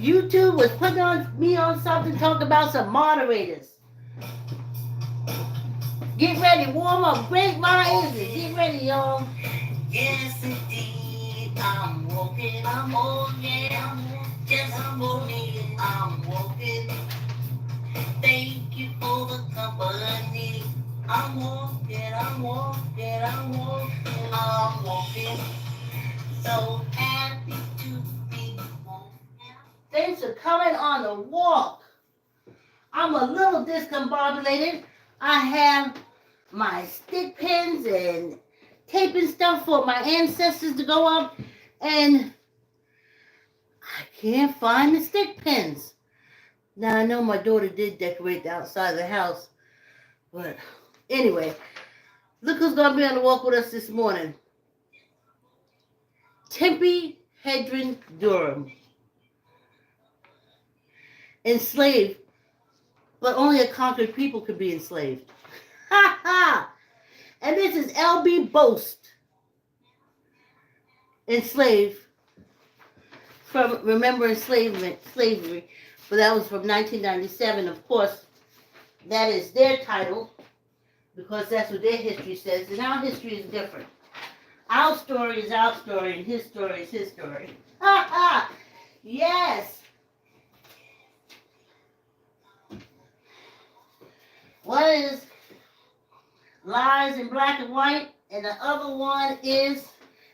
YouTube was putting on me on something, talking about some moderators. Get ready, warm up. Great mind is it? Get ready, y'all. Yes, indeed. I'm walking, I'm on, yeah. Yes, I'm walking, I'm walking. Thank you for the company. I'm walking, I'm walking, I'm walking, I'm walking. So happy to be walking. Thanks for coming on the walk. I'm a little discombobulated. I have my stick pins and taping stuff for my ancestors to go up, and I can't find the stick pins. Now, I know my daughter did decorate the outside of the house, but anyway, look who's going to be on the walk with us this morning. Tempe Hedren Durham. Enslaved, but only a conquered people could be enslaved. Ha ha! And this is L.B. Boast. Enslaved from Remember Slavery, but that was from 1997. Of course, that is their title because that's what their history says, and our history is different. Our story is our story, and his story is his story. Ha ha! Yes! One is Lies in Black and White, and the other one is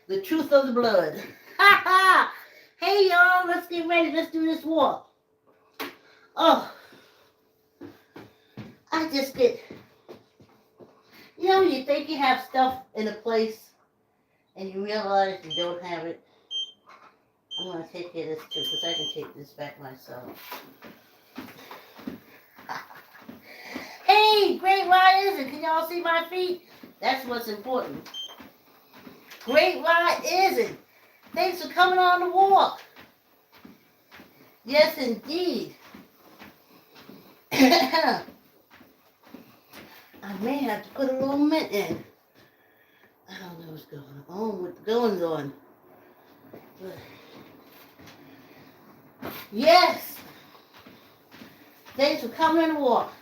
The Truth of the Blood. Ha ha! Hey y'all, let's get ready. Let's do this walk. Oh, I just get, you think you have stuff in a place and you realize you don't have it. I'm going to take care of this too because I can take this back myself. Hey, great ride is it? Can y'all see my feet? That's what's important. Great ride is it? Thanks for coming on the walk. Yes, indeed. I may have to put a little mint in. I don't know what's going on, what the goings on. But yes. Thanks for coming on the walk.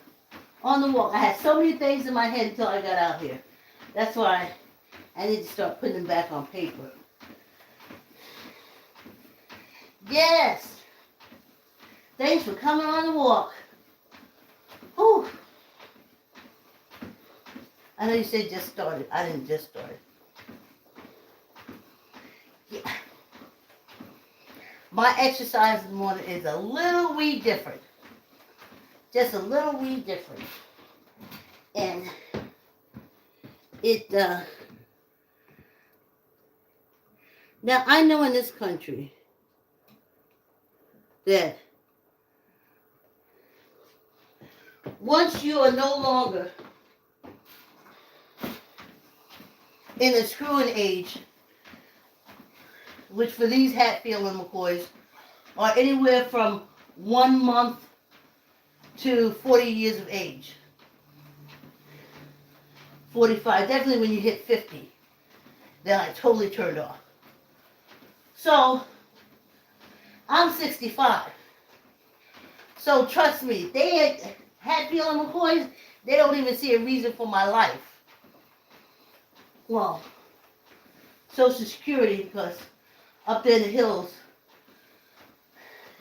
On the walk. I had so many things in my head until I got out here. That's why I need to start putting them back on paper. Yes. Thanks for coming on the walk. Whew. I know you said just started. I didn't just start. Yeah. My exercise in the morning is a little wee different. Just a little wee different. And it, now I know in this country that once you are no longer in the screwing age, which for these Hatfield and McCoys are anywhere from 1 month to 40 years of age. 45, definitely when you hit 50, then I totally turned off. So, I'm 65. So trust me, they Hatfield and McCoys, they don't even see a reason for my life. Well, Social Security, because up there in the hills,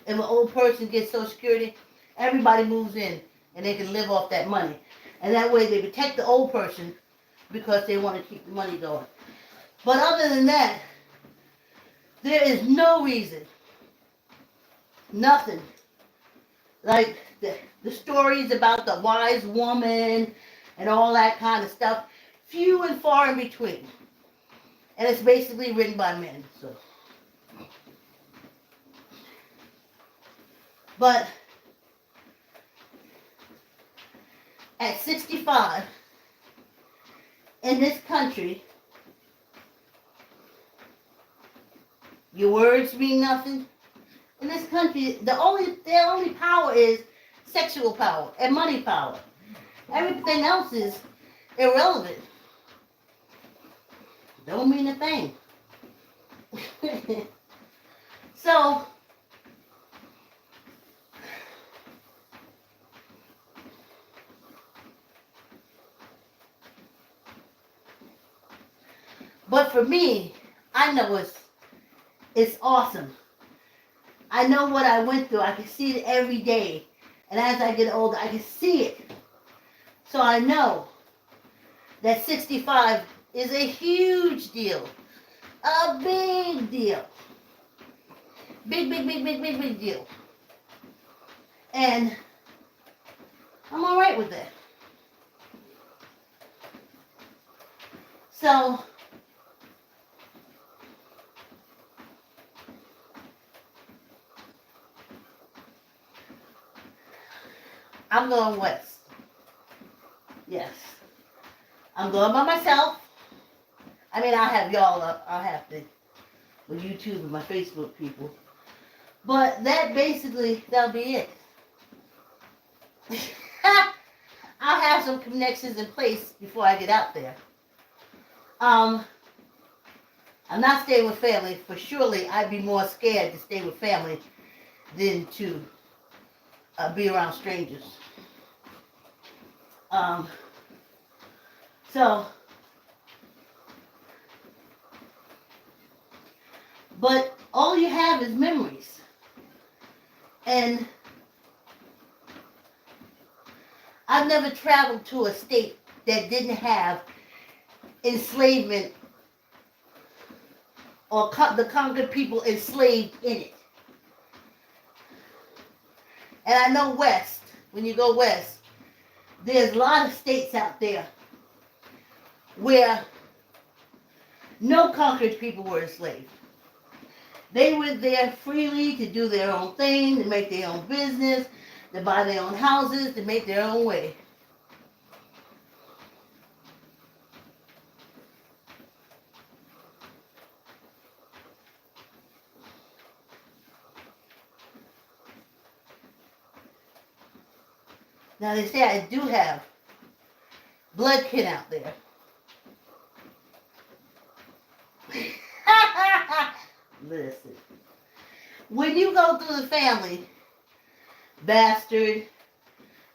if an old person gets Social Security, everybody moves in and they can live off that money. And that way they protect the old person because they want to keep the money going. But other than that, there is no reason, nothing. Like the stories about the wise woman and all that kind of stuff, few and far in between. And it's basically written by men. So, but at 65, in this country, your words mean nothing. In this country, their only power is sexual power and money power. Everything else is irrelevant. Don't mean a thing. So, But for me, I know it's awesome. I know what I went through. I can see it every day. And as I get older, I can see it. So I know that 65 is a huge deal. A big deal. Big, big, big, big, big, big deal. And I'm alright with that. So, I'm going west. Yes. I'm going by myself. I mean, I'll have y'all up. I'll have the YouTube and my Facebook people. But that basically, that'll be it. I'll have some connections in place before I get out there. I'm not staying with family, for surely I'd be more scared to stay with family than to be around strangers. So, but all you have is memories. And I've never traveled to a state that didn't have enslavement or the conquered people enslaved in it. And I know west, when you go west, there's a lot of states out there where no conquered people were enslaved. They were there freely to do their own thing, to make their own business, to buy their own houses, to make their own way. Now they say I do have blood kin out there. Listen. When you go through the family, bastard,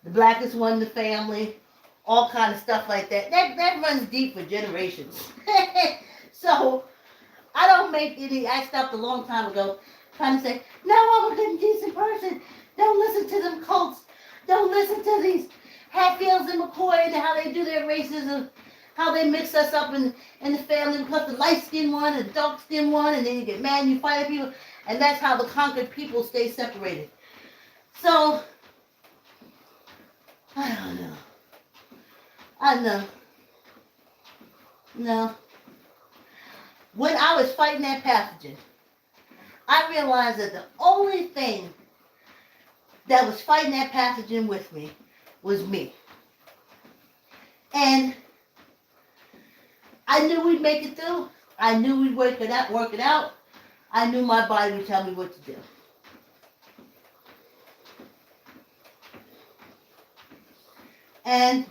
the blackest one in the family, all kind of stuff like that, that runs deep for generations. So, I don't make any, I stopped a long time ago trying to say, no, I'm a good and decent person. Don't listen to them cults. Don't listen to these Hatfields and McCoy and how they do their racism, how they mix us up in the family because the light-skinned one and the dark-skinned one, and then you get mad and you fight people, and that's how the conquered people stay separated. So, I don't know. I know. No. When I was fighting that pathogen, I realized that the only thing that was fighting that pathogen with me was me. And I knew we'd make it through. I knew we'd work it out. I knew my body would tell me what to do. And,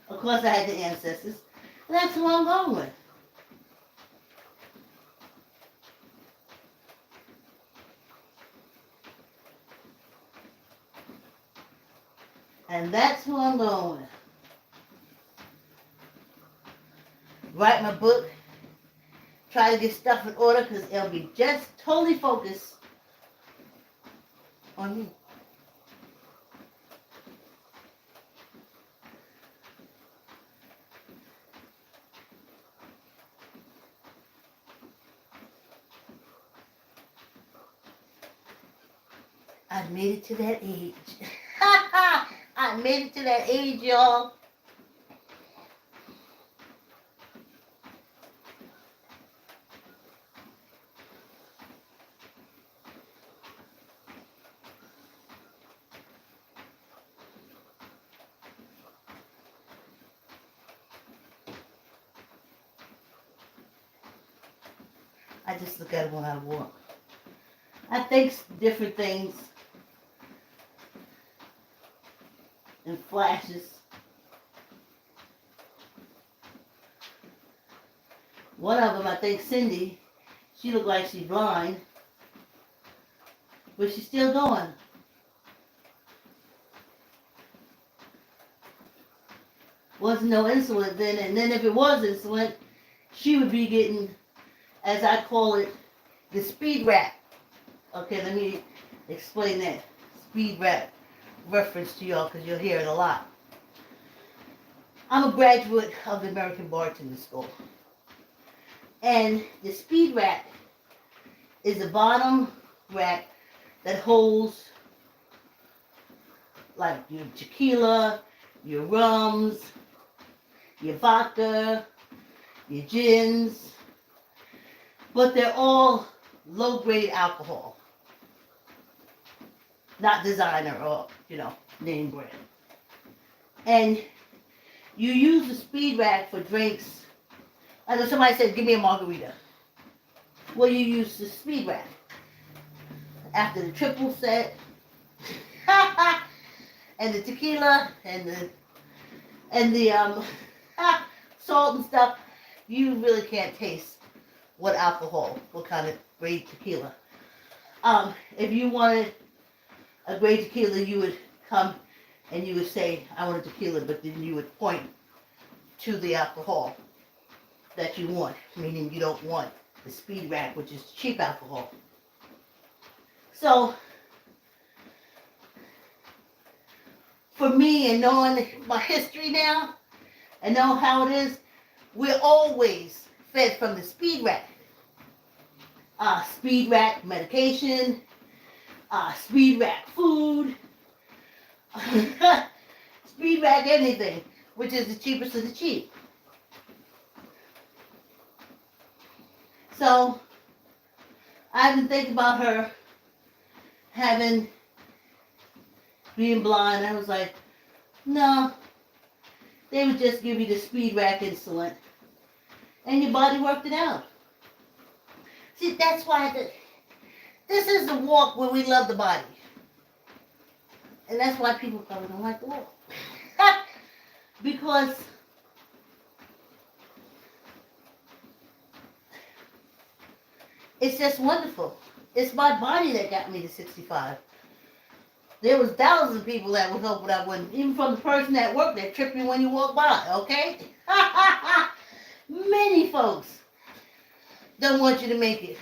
of course, I had the ancestors. And that's who I'm going with. And that's who I'm going with. Write my book. Try to get stuff in order because it'll be just totally focused on me. I made it to that age. I made it to that age, y'all. I just look at it when I walk. I think different things in flashes. One of them, I think Cindy, she looked like she's blind, but she's still going. Wasn't no insulin then, and then if it was insulin, she would be getting, as I call it, the speed rap. Okay, let me explain that speed rap reference to y'all because you'll hear it a lot. I'm a graduate of the American Bartender School. And the speed rack is a bottom rack that holds like your tequila, your rums, your vodka, your gins, but they're all low-grade alcohol, not designer or, name brand. And you use the speed rack for drinks. I know somebody said, give me a margarita. Well, you use the speed rack. After the triple set, and the tequila, and the salt and stuff, you really can't taste what kind of grade tequila. If you wanted a grade tequila, you would come and you would say, I want a tequila, but then you would point to the alcohol that you want, meaning you don't want the speed rack, which is cheap alcohol. So, for me and knowing my history now, and know how it is, we're always fed from the speed rack. Speed rack medication, speed rack food, speed rack anything, which is the cheapest of the cheap. So, I've been thinking about her being blind. I was like, no, they would just give you the speed rack insulin, and your body worked it out. See, that's why this is the walk where we love the body. And that's why people probably don't like the walk. Because it's just wonderful. It's my body that got me to 65. There was thousands of people that was hoping I wouldn't, even from the person that worked there, trip you when you walk by, okay? Many folks don't want you to make it.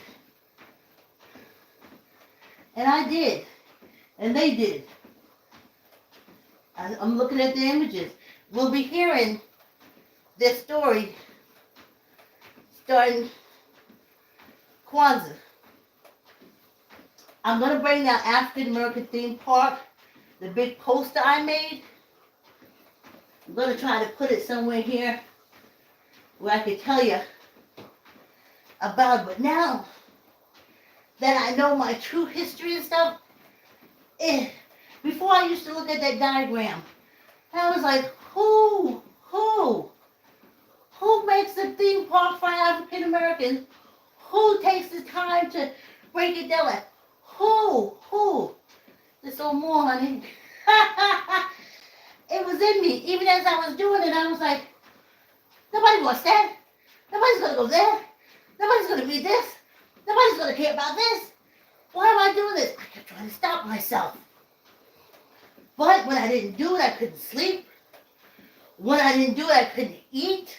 And I did. And they did. I'm looking at the images. We'll be hearing this story starting Kwanzaa. I'm going to bring that African American theme park, the big poster I made. I'm going to try to put it somewhere here where I can tell you about it. But now that I know my true history and stuff, before I used to look at that diagram, I was like, who makes a theme park for African Americans? Who takes the time to break it down? Like, who? There's so more, honey. It was in me. Even as I was doing it, I was like, nobody wants that. Nobody's going to go there. Nobody's going to read this. Nobody's going to care about this. Why am I doing this? I kept trying to stop myself. But when I didn't do it, I couldn't sleep. When I didn't do it, I couldn't eat.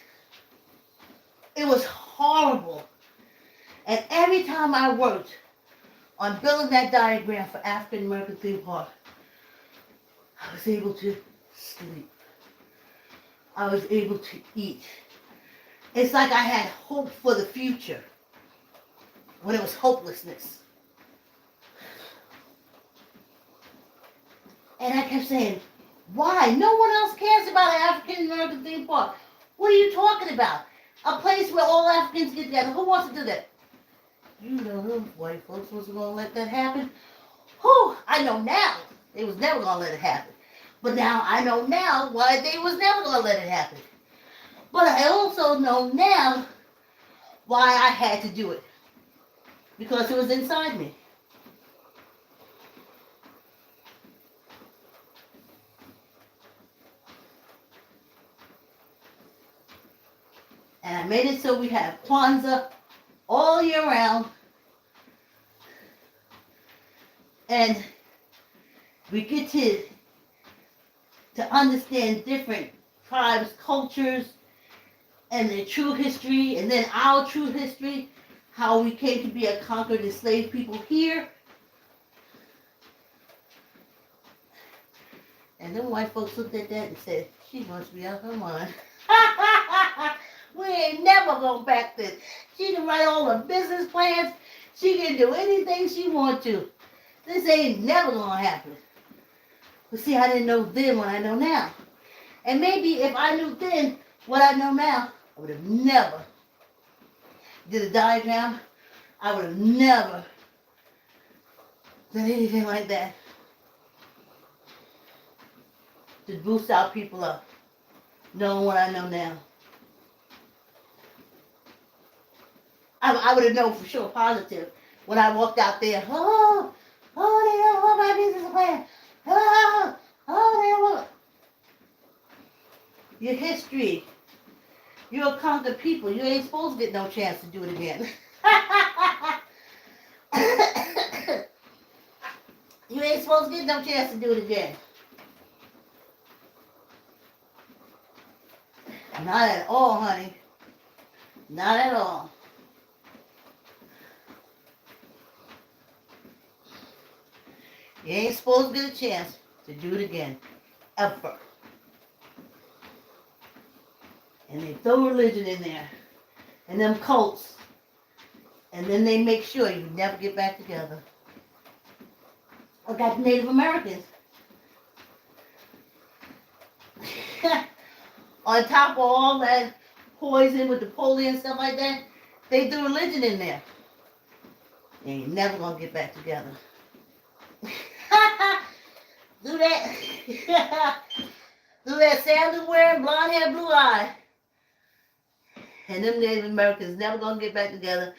It was horrible. And every time I worked on building that diagram for African American theme park, I was able to sleep. I was able to eat. It's like I had hope for the future when it was hopelessness. And I kept saying, why? No one else cares about an African American theme park. What are you talking about? A place where all Africans get together. Who wants to do that? You know those white folks wasn't going to let that happen. Whew, I know now they was never going to let it happen. But now I know now why they was never going to let it happen. But I also know now why I had to do it. Because it was inside me. And I made it so we have Kwanzaa all year round. And we get to understand different tribes, cultures, and their true history, and then our true history, how we came to be a conquered enslaved people here. And then white folks looked at that and said, she must be out her mind. We ain't never going back this. She can write all the business plans. She can do anything she wants to. This ain't never going to happen. But see, I didn't know then what I know now. And maybe if I knew then what I know now, I would have never did a diagram. I would have never done anything like that to boost our people up, knowing what I know now. I would have known for sure positive when I walked out there. They don't want my business plan. They don't want your history. You're a conquered people. You ain't supposed to get no chance to do it again. You ain't supposed to get no chance to do it again. Not at all, honey. Not at all. You ain't supposed to get a chance to do it again. Ever. And they throw religion in there. And them cults. And then they make sure you never get back together. I got Native Americans. On top of all that poison with the polio and stuff like that, they threw religion in there. They ain't never gonna get back together. Do that. Do that sandal wearing, blonde hair, blue eye. And them Native Americans never gonna get back together.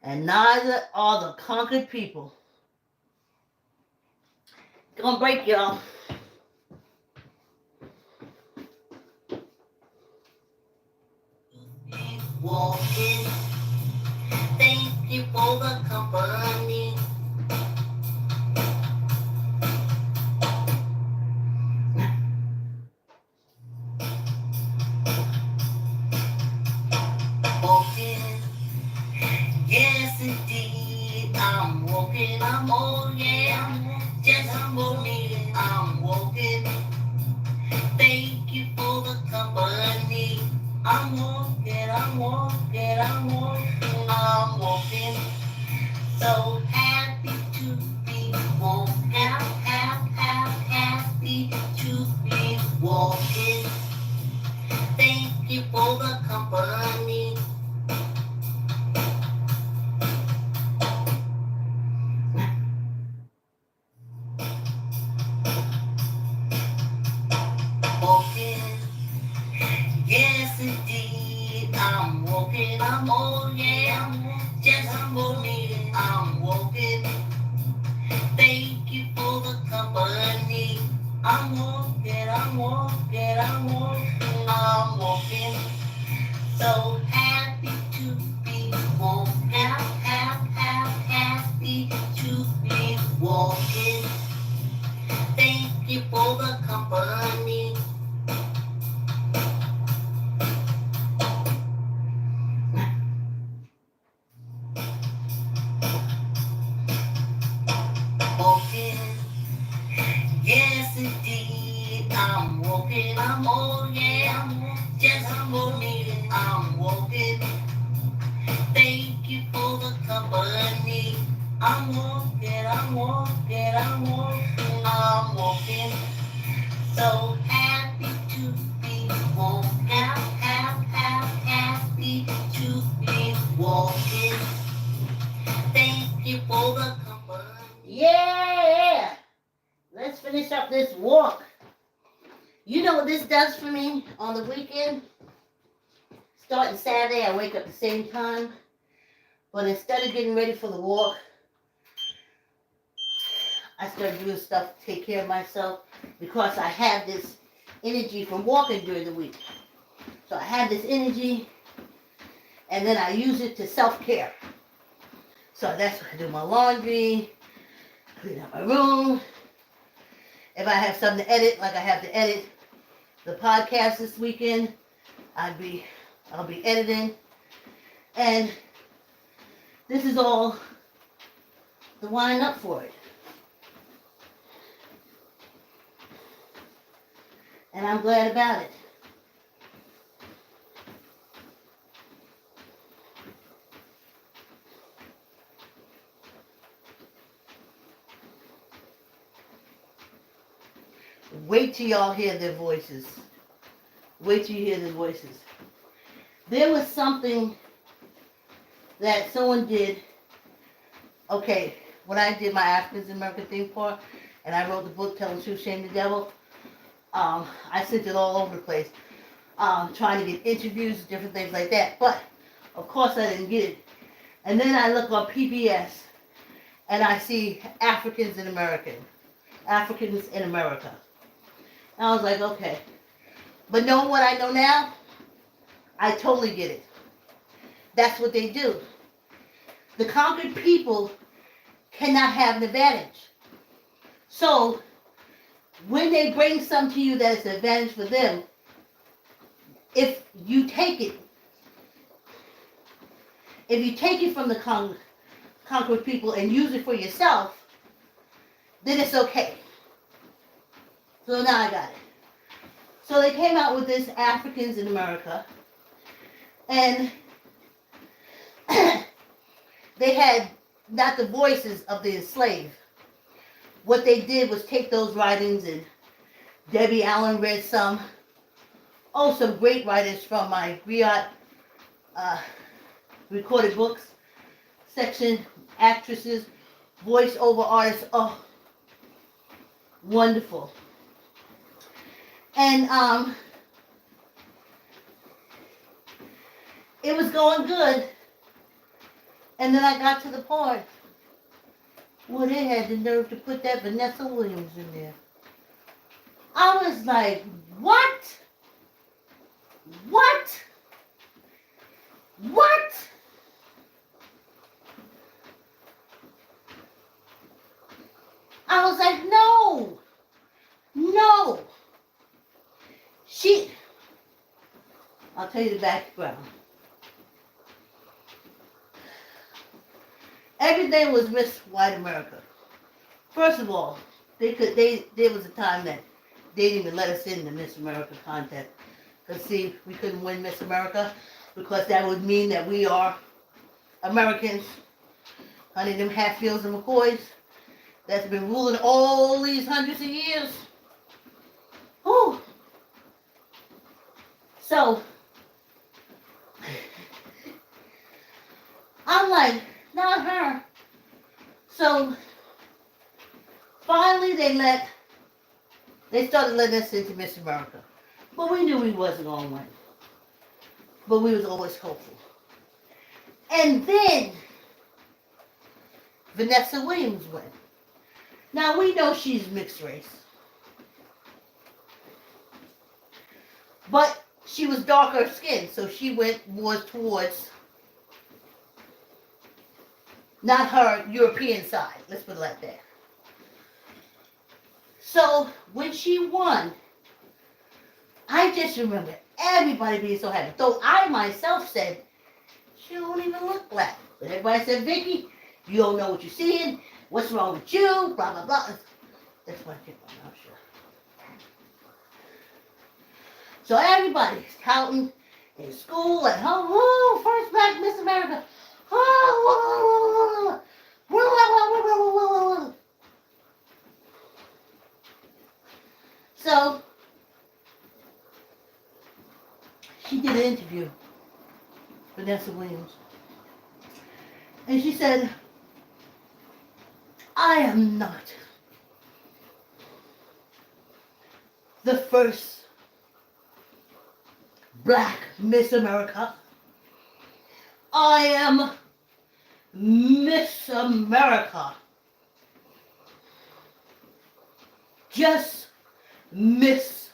And neither are the conquered people. It's gonna break, y'all. Walking. Thank you for the company. Walking. Yes, indeed. I'm walking. I'm yeah. Just for me. I'm walking. Thank you for the company. I'm walking. I'm walking. I'm walking. I'm walking. So happy to be walking. Happy to be walking. Thank you for the company. Walking. Yes, indeed. I'm walking. I'm yeah. Just for me. I'm walking. Thank you for the company. I'm walking. I'm walking. I'm walking. I'm walking. So happy to be walking. Happy to be walking. Thank you for the company. Walking. Yes, indeed. I'm walking. I'm yeah. Just for me. I'm walking. Thank you for the company. I'm walking. I'm walking. I'm walking. I'm walking. So happy to be walking. Happy to be walking. Thank you for the company. Yeah! Let's finish up this walk. You know what this does for me on the weekend? Starting Saturday, I wake up at the same time. But instead of getting ready for the walk, I start doing stuff to take care of myself because I have this energy from walking during the week. So I have this energy, and then I use it to self-care. So that's when I do my laundry, clean up my room. If I have something to edit, like I have to edit the podcast this weekend, I'd be I'll be editing. And this is all the wind up for it. And I'm glad about it. Wait till y'all hear their voices. Wait till you hear their voices. There was something that someone did. Okay, when I did my Africans in America theme part, and I wrote the book Tell the Truth, Shame the Devil, I sent it all over the place, trying to get interviews, different things like that. But of course I didn't get it. And then I look on PBS, and I see Africans in America. And I was like, okay. But knowing what I know now, I totally get it. That's what they do. The conquered people cannot have an advantage. So, when they bring something to you that is an advantage for them, if you take it from the conquered people and use it for yourself, then it's okay. So now I got it. So they came out with this Africans in America, and they had not the voices of the enslaved. What they did was take those writings, and Debbie Allen read some. Oh, some great writers from my Griot recorded books section, actresses, voiceover artists. Oh, wonderful. And it was going good. And then I got to the part where they had the nerve to put that Vanessa Williams in there. I was like, what? What? What? I was like, no. No. I'll tell you the background. Everything was Miss White America. First of all, there was a time that they didn't even let us in the Miss America contest. Because see, we couldn't win Miss America because that would mean that we are Americans. Honey, them Hatfields and McCoys that's been ruling all these hundreds of years. Whew. So, I'm like, not her. So, finally they started letting us into Miss America. But we knew we wasn't going to win. But we was always hopeful. And then, Vanessa Williams went. Now, we know she's mixed race. But she was darker skinned, so she went more towards not her European side. Let's put it like that. So, when she won, I just remember everybody being so happy. Though I myself said, she don't even look black. But everybody said, Vicky, you don't know what you're seeing. What's wrong with you? Blah, blah, blah. That's why I kept my mouth shut. So everybody's counting in school, like, oh, first black Miss America. Oh, so, she did an interview, Vanessa Williams. And she said, I am not the first black Miss America. I am Miss America. Just Miss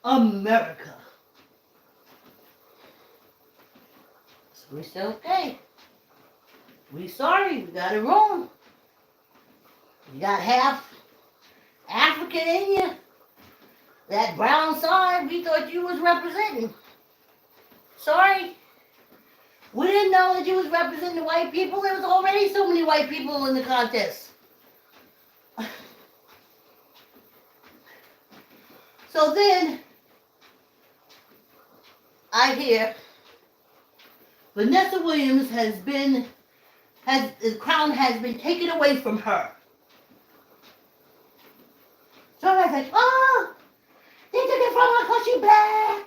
America. So we said, okay. We sorry, we got it wrong. You got half African in you. That brown side, we thought you was representing. Sorry. We didn't know that you was representing the white people. There was already so many white people in the contest. So then, I hear Vanessa Williams the crown has been taken away from her. So I was like, oh, they took it from her because she black.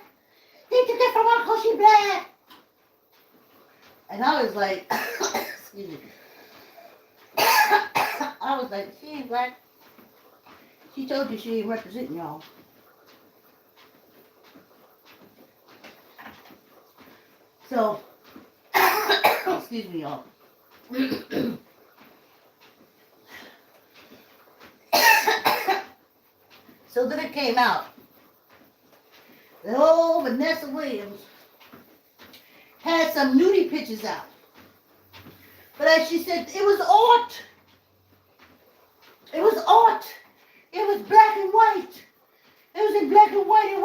They took it from her because she black. And I was like, excuse me. I was like, she ain't black. She told you she ain't representing y'all. So, excuse me, y'all. So then it came out that old Vanessa Williams had some nudie pictures out. But as she said, it was art. It was art. It was black and white. It was in black and white. It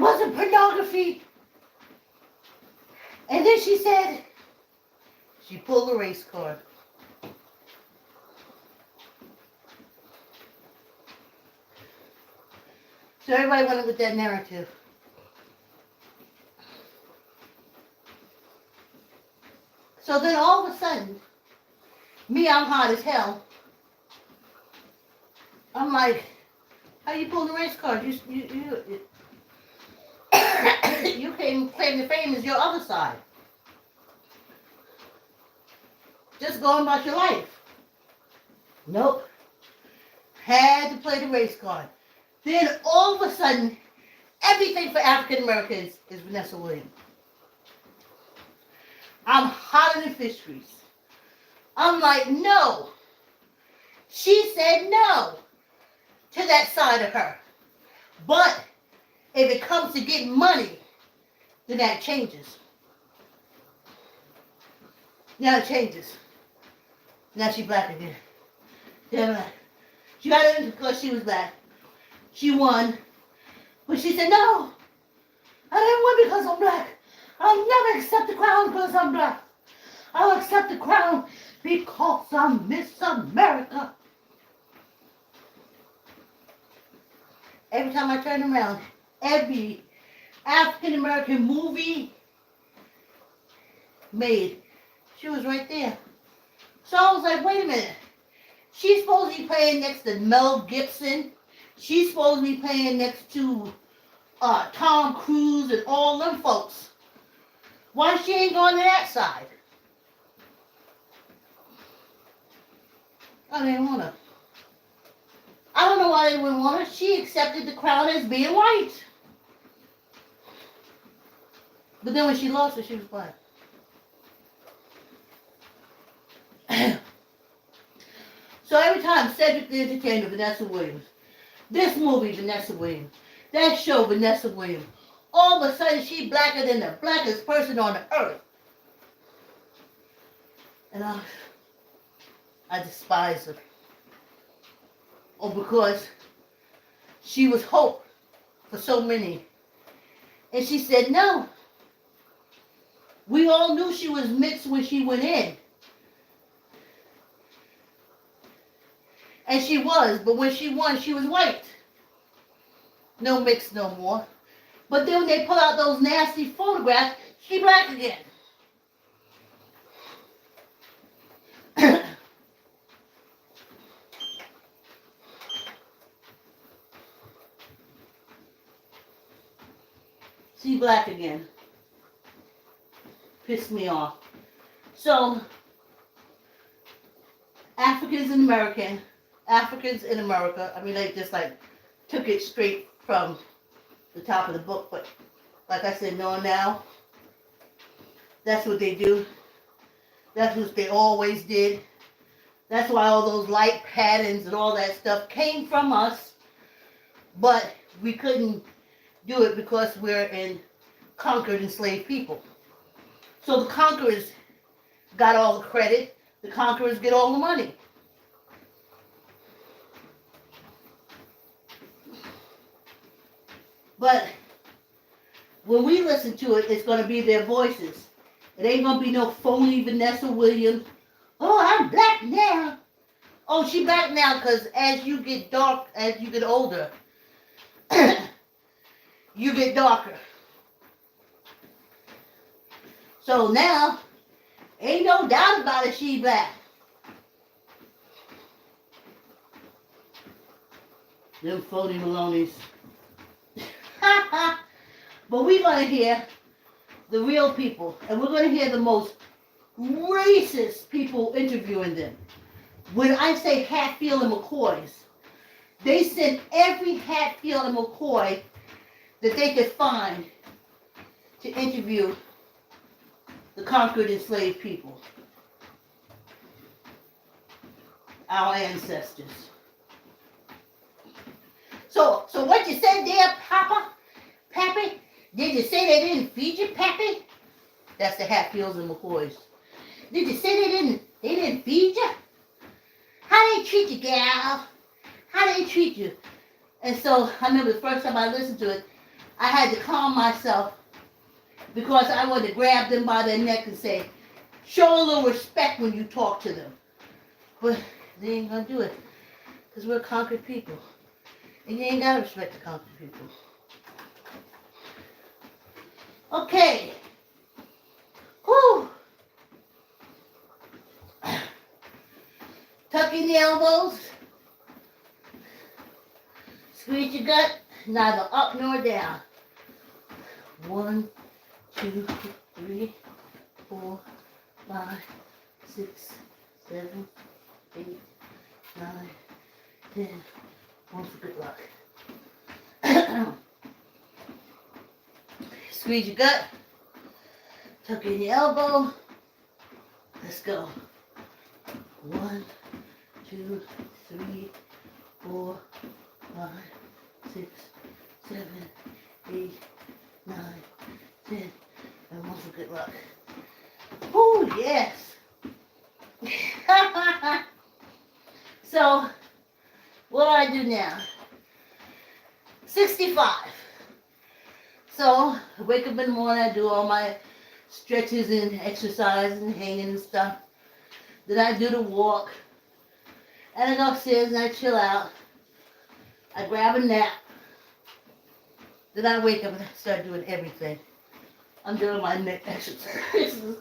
wasn't pornography. And then she said, she pulled a race card. So everybody went with that narrative. So then all of a sudden, I'm hot as hell. I'm like, how you pull the race card? You can't claim the fame as your other side. Just going about your life. Nope. Had to play the race card. Then all of a sudden, everything for African Americans is Vanessa Williams. I'm hotter than fish grease. I'm like, no. She said no to that side of her. But if it comes to getting money, then that changes. Now it changes. Now she black again. Yeah, she got it because she was black. She won. But she said, no, I didn't win because I'm black. I'll never accept the crown because I'm black. I'll accept the crown because I'm Miss America. Every time I turn around, every African American movie made, she was right there. So I was like, wait a minute. She's supposed to be playing next to Mel Gibson. She's supposed to be playing next to Tom Cruise and all them folks. Why she ain't going to that side? I didn't want her. I don't know why they wouldn't want her. She accepted the crown as being white. But then when she lost it, she was black. So every time Cedric the Entertainer, Vanessa Williams, this movie, Vanessa Williams, that show, Vanessa Williams, all of a sudden she blacker than the blackest person on the earth. And I despise her. Oh, because she was hope for so many. And she said no. We all knew she was mixed when she went in. And she was, but when she won, she was white. No mix no more. But then when they pull out those nasty photographs, she black again. She black again. Pissed me off. So, Africans in America, I mean, they just like took it straight from the top of the book, but like I said, knowing now, that's what they do. That's what they always did. That's why all those light patterns and all that stuff came from us, but we couldn't do it because we're conquered enslaved people. So the conquerors got all the credit. The conquerors get all the money. But When we listen to it, it's going to be their voices. It ain't going to be no phony Vanessa Williams. Oh, I'm black now. Oh, she black now because as you get dark, as you get older, you get darker. So now, ain't no doubt about it, she black. Them phony Maloney's. But we're going to hear the real people. And we're going to hear the most racist people interviewing them. When I say Hatfield and McCoys, they sent every Hatfield and McCoy that they could find to interview the conquered enslaved people. Our ancestors. So what you said there, Papa? Pappy? Did you say they didn't feed you, Pappy? That's the Hatfields and McCoys. Did you say they didn't feed you? How they treat you, gal? How they treat you? And so I remember the first time I listened to it, I had to calm myself because I wanted to grab them by their neck and say, show a little respect when you talk to them. But they ain't gonna do it because we're conquered people. And you ain't gotta respect the conquered people. Okay. Whew. Tuck in the elbows. Squeeze your gut, neither up nor down. 1, 2, 3, 4, 5, 6, 7, 8, 9, 10. One for good luck. Squeeze your gut. Tuck in your elbow. Let's go. 1, 2, 3, 4, 5, 6, 7, 8, 9, 10. And one for good luck. Oh, yes. So, what do I do now? 65. So, I wake up in the morning, I do all my stretches and exercise and hanging and stuff. Then I do the walk. And I go upstairs and I chill out. I grab a nap. Then I wake up and I start doing everything. I'm doing my neck exercises.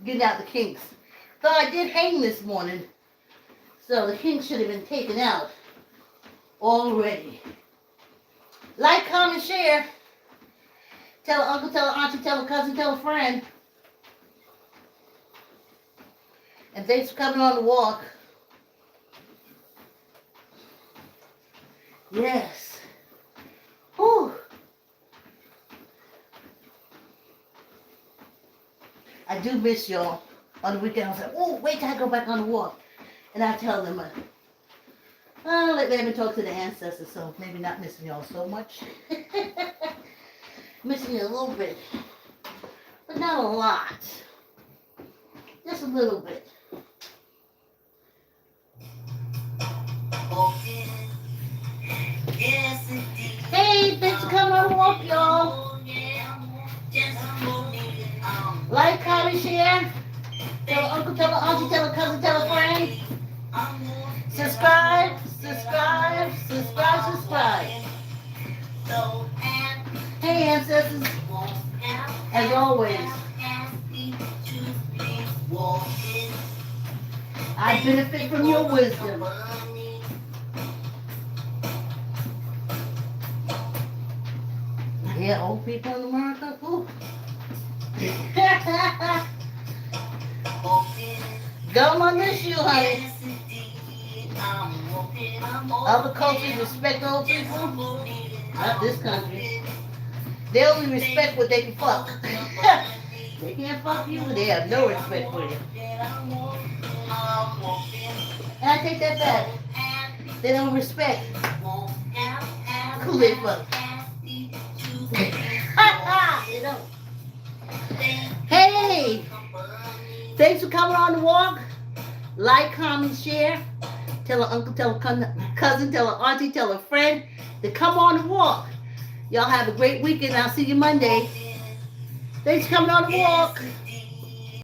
Getting out the kinks. So I did hang this morning. So the kinks should have been taken out already. Like, comment, share. Tell an uncle, tell an auntie, tell a cousin, tell a friend. And thanks for coming on the walk. Yes. Whew. I do miss y'all. On the weekend, I was like, oh, wait till I go back on the walk. And I tell them, let me talk to the ancestors, so maybe not missing y'all so much. Missing you a little bit. But not a lot. Just a little bit. Hey, thanks for coming on the walk, y'all. Like, comment, share. Tell an uncle, tell an auntie, tell a cousin, tell a friend. Subscribe, subscribe, subscribe, subscribe. Hey, ancestors. As always, I benefit from your wisdom. Yeah, old people in America, ooh. Don't I miss you, honey. Other cultures respect old people. Not this country. They only respect what they can fuck. They can't fuck you, they have no respect for you. And I take that back. They don't respect who they fuck. They don't. Hey! Thanks for coming on the walk. Like, comment, share. Tell an uncle, tell a cousin, tell an auntie, tell a friend. to come on the walk. Y'all have a great weekend. I'll see you Monday. Thanks for coming on the walk.